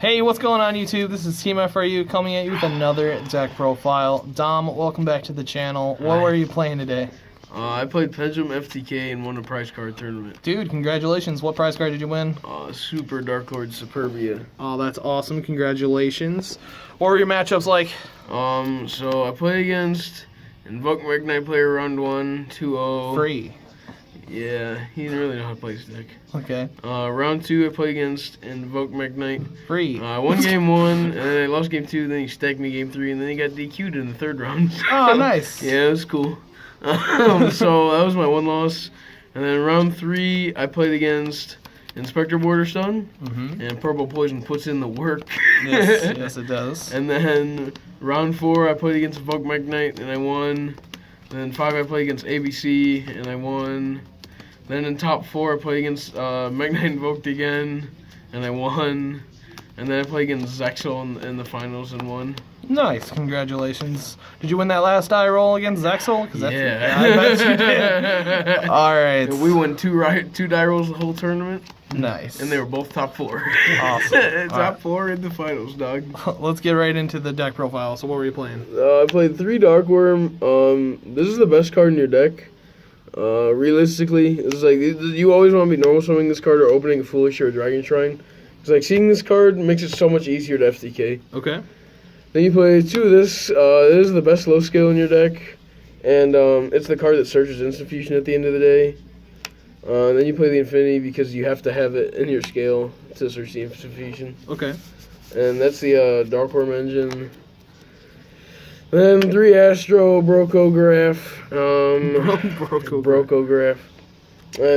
Hey, what's going on YouTube? This is Team FRU coming at you with another deck profile. Dom, welcome back to the channel. What were you playing today? I played Pendulum FTK and won a prize card tournament. Dude, congratulations. What prize card did you win? Super Dark Lord Superbia. Oh, that's awesome. Congratulations. What were your matchups like? So I played against Invoke Magnite player round 1, 2-0. Free. Yeah, he didn't really know how to play his deck. Okay. Round 2 I played against Invoke Magnite. Free. I won game 1, and then I lost game 2, then he stacked me game 3, and then he got DQ'd in the third round. Oh, nice. Yeah, it was cool. So that was my one loss. And then round 3, I played against Inspector Borderstone, and Purple Poison puts in the work. Yes, yes it does. And then round 4, I played against Invoke Magnite, and I won. And then 5, I played against ABC, and I won. Then in top 4, I played against Magnite Invoked again, and I won. And then I played against Zexel in the finals and won. Nice, congratulations. Did you win that last die roll against Zexel? Yeah. I bet you did. All right. And we won two die rolls the whole tournament. Nice. And they were both top 4. Awesome. Top 4 in the finals, dog. Let's get right into the deck profile. So what were you playing? I played 3 Dark Worm. This is the best card in your deck. Realistically, it's like you always want to be normal swimming this card or opening a Foolish or a Dragon Shrine. It's like seeing this card makes it so much easier to FTK. Okay. Then you play 2 of this. This is the best low scale in your deck, and it's the card that searches Instant Fusion at the end of the day. Then you play the Infinity because you have to have it in your scale to search the Instant Fusion. Okay. And that's the Dark Worm engine. Then 3 Astro Brocograph. Brocograph.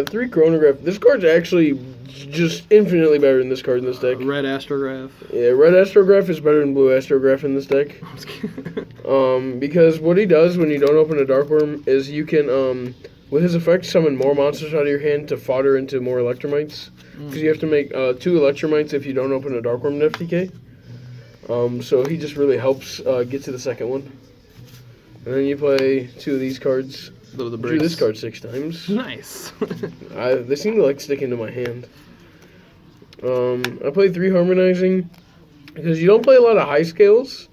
3 Chronograph. This card's actually just infinitely better than this card in this deck. Red Astrograph. Yeah, Red Astrograph is better than Blue Astrograph in this deck. Because what he does when you don't open a Dark Worm is you can, with his effect, summon more monsters out of your hand to fodder into more Electromites. Because you have to make 2 Electromites if you don't open a Dark Worm in FTK. So he just really helps get to the second one. And then you play 2 of these cards. Drew this card 6 times. Nice. They seem to like sticking to my hand. I played 3 Harmonizing because you don't play a lot of high scales,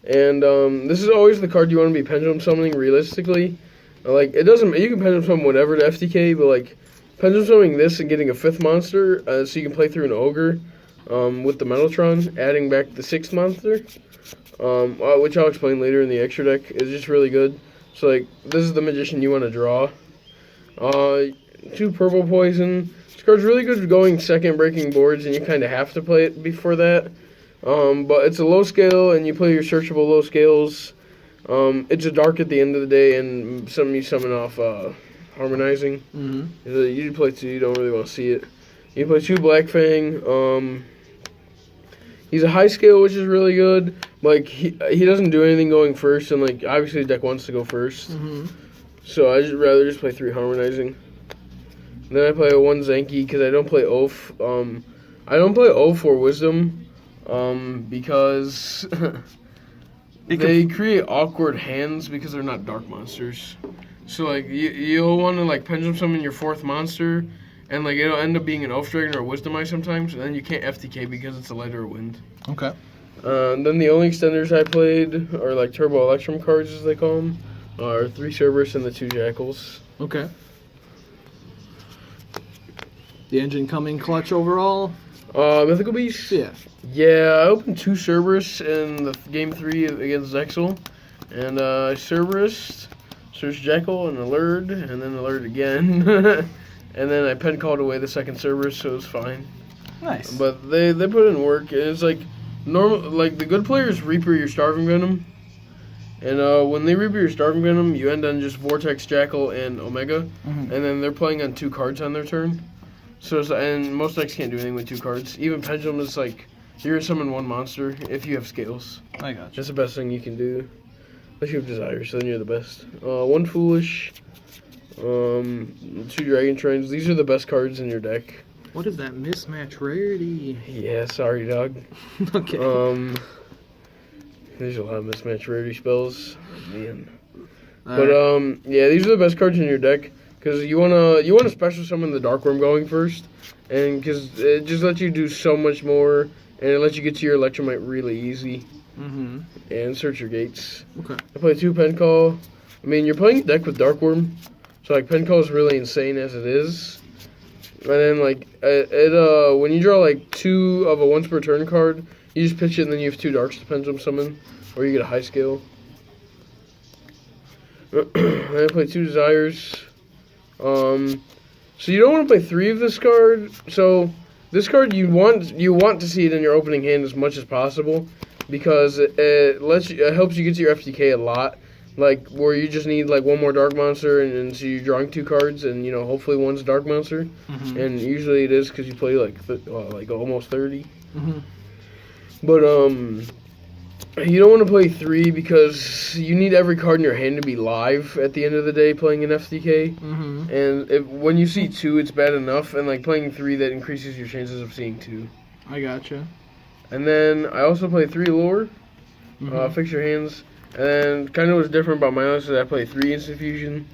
and this is always the card you want to be pendulum summoning realistically. Like it doesn't, you can pendulum summon whatever to FTK, but like pendulum summoning this and getting a 5th monster, so you can play through an ogre with the Metaltron, adding back the 6th monster, which I'll explain later in the extra deck, is just really good. So like this is the Magician you want to draw. 2 Purple Poison. This card's really good for going second breaking boards, and you kind of have to play it before that. But it's a low scale, and you play your searchable low scales. It's a dark at the end of the day, and you summon off Harmonizing. You play 2, you don't really want to see it. You play 2 Black Fang. He's a high scale, which is really good. Like he doesn't do anything going first, and like obviously the deck wants to go first. So I just rather play 3 Harmonizing. And then I play a 1 Zenki because I don't play Oath. I don't play Oath or Wisdom because they create awkward hands because they're not dark monsters. So like you'll want to like pendulum summon your 4th monster, and like it'll end up being an Oath Dragon or a Wisdom Eye sometimes, and then you can't FTK because it's a Light or a Wind. Okay. Then the only extenders I played are like Turbo Electrum cards, as they call them, are 3 Cerberus and the 2 Jackals. Okay. The engine coming clutch overall? Mythical Beast? Yeah. Yeah, I opened 2 Cerberus in the game 3 against Zexel. And Cerberus, searched Jackal and Alert, and then Alert again. And then I pen called away the 2nd Cerberus, so it was fine. Nice. But they put in work, and it's like normal. Like the good players Reaper your Starving Venom, and when they Reaper your Starving Venom, you end on just Vortex, Jackal, and Omega, and then they're playing on 2 cards on their turn. So and most decks can't do anything with 2 cards. Even Pendulum is like you're gonna summon 1 monster if you have scales. I got you. That's the best thing you can do. Unless you have Desire, so then you're the best. 1 Foolish, 2 Dragon Shrines. These are the best cards in your deck. What is that mismatch rarity? Yeah, sorry, dog. Okay. There's a lot of mismatch rarity spells. Oh, man. But yeah, these are the best cards in your deck because you wanna special summon the Dark Worm going first, and because it just lets you do so much more and it lets you get to your Electromite really easy Mm-hmm. and search your gates. Okay. I play 2 Pen Call. I mean, you're playing a deck with Dark Worm, so like Pen Call is really insane as it is. And then like when you draw like 2 of a once per turn card, you just pitch it and then you have 2 Darks to Pendulum Summon, or you get a high scale. Then I play 2 Desires. So you don't want to play 3 of this card. So this card you want to see it in your opening hand as much as possible, because it helps you get to your FTK a lot. Like where you just need like 1 more Dark Monster, and so you're drawing 2 cards, and you know hopefully one's Dark Monster, Mm-hmm. and usually it is because you play like almost 30. Mm-hmm. But you don't want to play 3 because you need every card in your hand to be live at the end of the day playing an FTK. Mm-hmm. And when you see 2, it's bad enough, and like playing 3, that increases your chances of seeing 2. I gotcha. And then I also play 3 Lure, Mm-hmm. Fix Your Hands. And then kind of what's different about my list is I play 3 Instant Fusion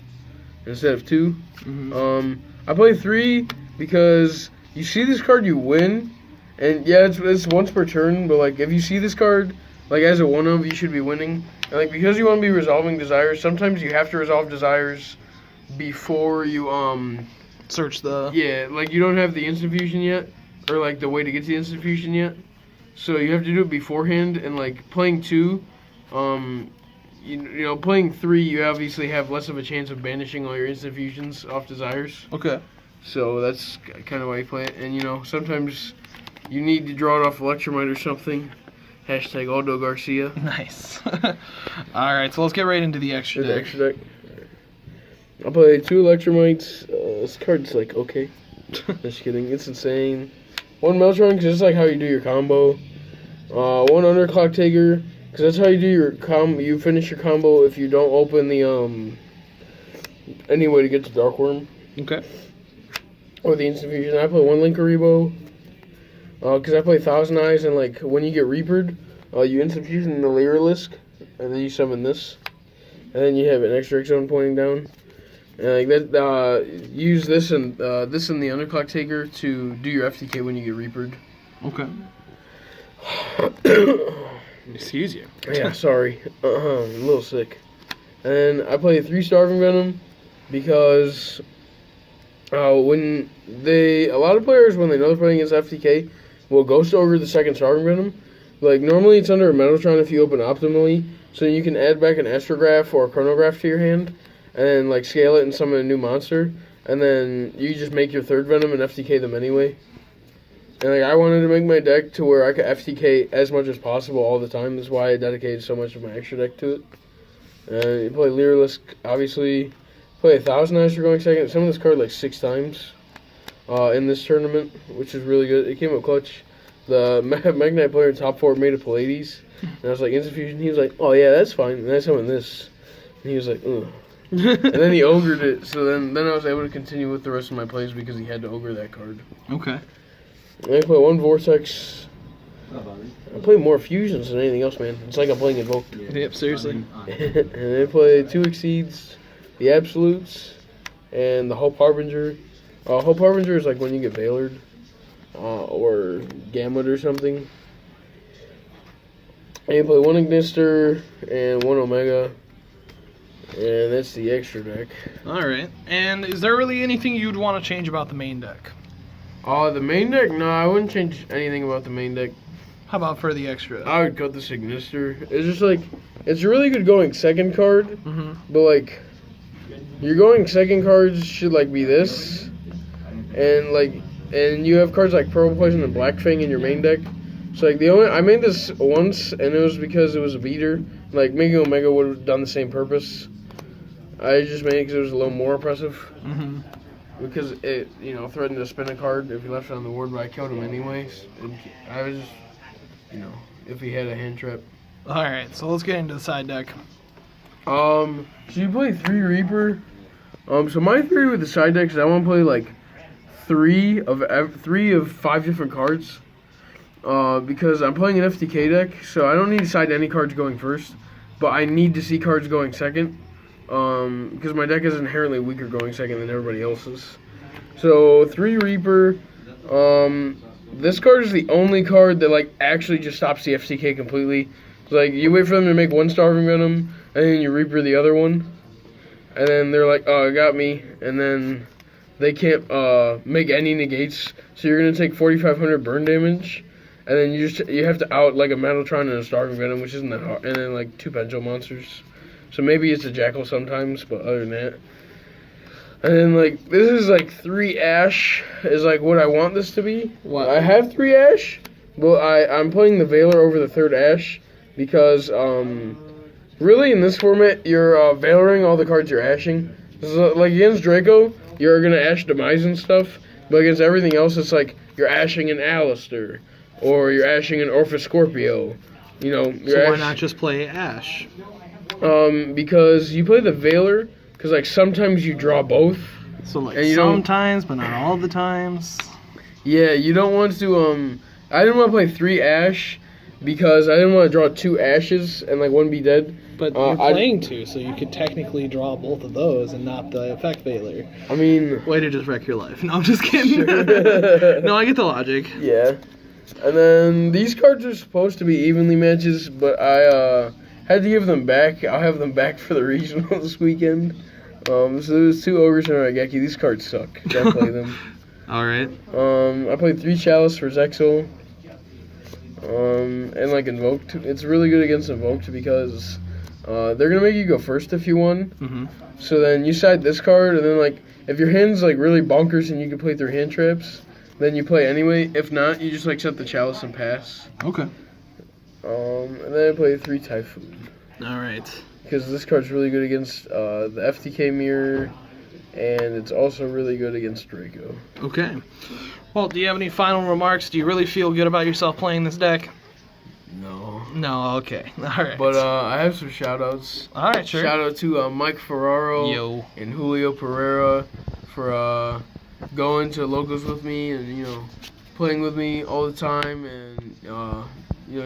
instead of 2. Mm-hmm. I play 3 because you see this card, you win, and yeah, it's once per turn. But like if you see this card, like as a 1-of, you should be winning. And like because you want to be resolving desires, sometimes you have to resolve desires before you Search the. yeah, like you don't have the instant fusion yet, or like the way to get to the instant fusion yet. So you have to do it beforehand. And like playing 2, you know, playing 3, you obviously have less of a chance of banishing all your instant fusions off desires. Okay. So that's kind of why you play it. And you know, sometimes you need to draw it off Electromite or something. Hashtag Aldo Garcia. Nice. All right, so let's get right into the extra Or the deck. extra deck. I'll play 2 Electromites. This card's like okay. Just kidding. It's insane. 1 Meltron because it's like how you do your combo. 1 Underclock Taker because that's how you do your You finish your combo if you don't open the any way to get to Dark Worm Okay. or the Instant Fusion. I play 1 Linkaribo because I play Thousand Eyes, and like when you get Reapered, you Instant Fusion the Lyrilisk, and then you summon this, and then you have an extra X zone pointing down. And like that, use this and the Underclock Taker to do your FTK when you get Reapered. Okay. Excuse you. Yeah, sorry. I'm a little sick. And I play 3 Starving Venom because when a lot of players, when they know they're playing against FTK, will Ghost Ogre the 2nd Starving Venom. Like normally it's under a Metaltron if you open optimally, so you can add back an Astrograph or a Chronograph to your hand, and then like scale it and summon a new monster, and then you just make your 3rd Venom and FTK them anyway. And like I wanted to make my deck to where I could FTK as much as possible all the time. That's why I dedicated so much of my extra deck to it. And you play Lyrilisk, obviously. Play 1,000 Eyes for going 2nd. Some of this card like 6 times in this tournament, which is really good. It came up clutch. The Magnite player in top 4 made a Pallades. And I was like, Instant Fusion. He was like, oh yeah, that's fine. And I summoned this. And he was like, ugh. And then he ogred it. So then I was able to continue with the rest of my plays because he had to ogre that card. Okay. I play 1 Vortex. I play more fusions than anything else, man. It's like I'm playing Invoke. Yep, seriously. And I play 2 Exceeds, the Absolutes, and the Hope Harbinger. Hope Harbinger is like when you get Veilered, or Gamut or something. And you play 1 Ignister and 1 Omega. And that's the extra deck. All right. And is there really anything you'd want to change about the main deck? The main deck? No, I wouldn't change anything about the main deck. How about for the extra? I would cut this Ignister. It's just like, it's a really good going 2nd card, Mm-hmm. but like, your going 2nd cards should like be this, and you have cards like Purple Poison and Black Fang in your main deck. So like I made this once, and it was because it was a beater. Like Mega Omega would have done the same purpose. I just made it because it was a little more impressive. Mm-hmm. Because it, threatened to spin a card if he left it on the board, but I killed him anyways. And I was just, if he had a hand trap. All right, so let's get into the side deck. So you play 3 Reaper. So my theory with the side deck is I want to play like 3 of 5 different cards. Because I'm playing an FTK deck, so I don't need to side any cards going first, but I need to see cards going 2nd. Because my deck is inherently weaker going 2nd than everybody else's. So 3 Reaper. this card is the only card that like actually just stops the FTK completely. Like you wait for them to make one Starving Venom, and then you Reaper the other one, and then they're like, "Oh, it got me," and then they can't make any negates, so you're gonna take 4,500 burn damage, and then you have to out like a Metaltron and a Starving Venom, which isn't that hard, and then like 2 Pendulum monsters. So maybe it's a Jackal sometimes, but other than that. And then like this is like 3 Ash is like what I want this to be. What? I have 3 Ash, but I'm playing the Veiler over the 3rd Ash because really in this format you're Veilering all the cards you're ashing. So, like against Draco, you're gonna ash Demise and stuff, but against everything else it's like you're ashing an Alistair or you're ashing an Orpha Scorpio. You know, So why not just play Ash? Because you play the Veiler, because like sometimes you draw both. So like And you sometimes, but not all the times. Yeah, you don't want to. I didn't want to play 3 Ash because I didn't want to draw 2 Ashes and like one be dead. But you're playing 2, so you could technically draw both of those and not the Effect Veiler. I mean, Way to just wreck your life. No, I'm just kidding. No, I get the logic. yeah. And then these cards are supposed to be evenly matches, but I had to give them back. I'll have them back for the regional this weekend. So there's 2 Ogres and a Raigeki. These cards suck. Can't play them. All right. I played 3 Chalice for Zexal. And like Invoked. It's really good against Invoked because they're gonna make you go first if you won. Mm-hmm. So then you side this card, and then like if your hand's like really bonkers and you can play through hand traps, then you play anyway. If not, you just like set the Chalice and pass. Okay. And then I play 3 Typhoon All right. because this card's really good against the FTK mirror, and it's also really good against Draco. Okay. Well, do you have any final remarks? Do you really feel good about yourself playing this deck? No. No, okay. All right. But I have some shout-outs. all right, sure. Shout out to Mike Ferraro Yo. and Julio Pereira for going to locals with me and, you know, playing with me all the time and, you know,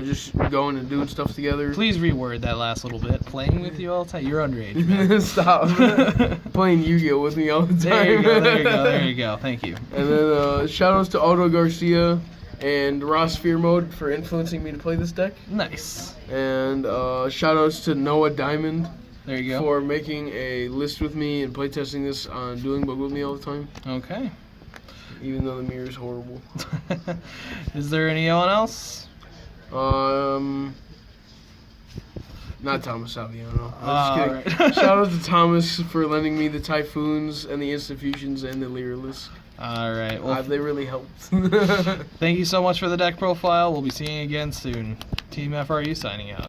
just going and doing stuff together. Please reword that last little bit. Playing with you all the time? You're underage, man. Stop. Playing Yu-Gi-Oh! With me all the time. There you go, there you go, there you go. Thank you. And then shout outs to Aldo Garcia and Ross Fear Mode for influencing me to play this deck. Nice. And shout outs to Noah Diamond There you go. for making a list with me and playtesting this on Dueling Bug with me all the time. Okay. Even though the mirror is horrible. Is there anyone else? Not Thomas Saviano. All I'm just kidding. right. Shout out to Thomas for lending me the Typhoons and the Institutions and the Lyralisk. All right. Well, They really helped. thank you so much for the deck profile. We'll be seeing you again soon. Team FRU signing out.